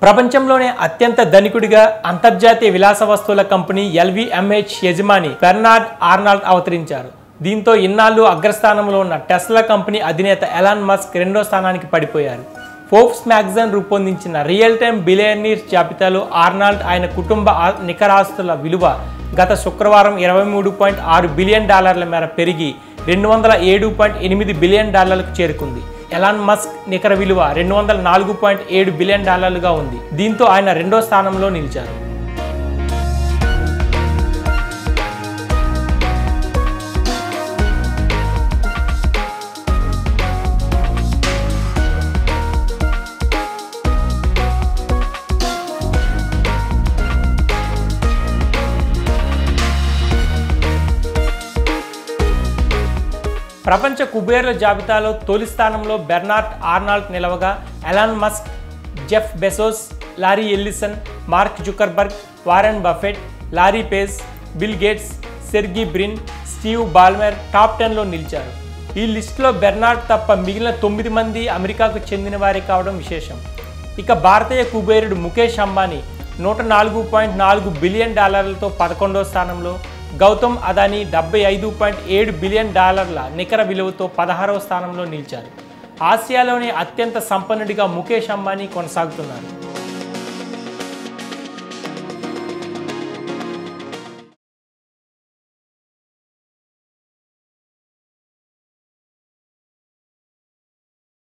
ప్రపంచంలోనే అత్యంత ధనికుడిగా అంతర్జాతీయ విలాస వస్తువుల కంపెనీ LVMH యజమాని బెర్నార్డ్ ఆర్నాల్డ్ అవతరించారు. దీంతో ఇన్నాళ్లు అగ్రస్థానంలో ఉన్న టెస్లా కంపెనీ అధినేత ఎలాన్ మస్క్ రెండో స్థానానికి పడిపోయారు. ఫోర్బ్స్ మ్యాగజైన్ రూపొందించిన రియల్ టైమ్ బిలియనీర్స్ జాబితాలో ఆర్నాల్డ్ ఆయన కుటుంబ నికర ఆస్తుల విలువ గత శుక్రవారం $23.6 బిలియన్ మేర పెరిగి $207.8 బిలియన్ చేరుకుంది. ఎలాన్ మస్క్ నికర విలువ $204.7 బిలియన్ ఉంది. దీంతో ఆయన రెండో స్థానంలో నిలిచారు. ప్రపంచ కుబేర్ల జాబితాలో తొలి స్థానంలో బెర్నార్డ్ ఆర్నాల్డ్ నిలవగా Elon Musk, Jeff Bezos, Larry Ellison, Mark Zuckerberg, Warren Buffett, Larry Page, Bill Gates, Sergey Brin, Steve Ballmer top 10లో నిలిచారు. ఈ లిస్టులో బెర్నార్డ్ తప్ప మిగిలిన 9 మంది అమెరికాకు చెందిన వారే కావడం విశేషం. ఇక భారతీయ కుబేరుడు ముఖేష్ అంబానీ $104.4 బిలియన్ 11వ స్థానంలో, గౌతమ్ అదానీ $75.7 బిలియన్ నికర విలువతో 16వ స్థానంలో నిలిచారు. ఆసియాలోనే అత్యంత సంపన్నుడిగా ముఖేష్ అంబానీ కొనసాగుతున్నారు.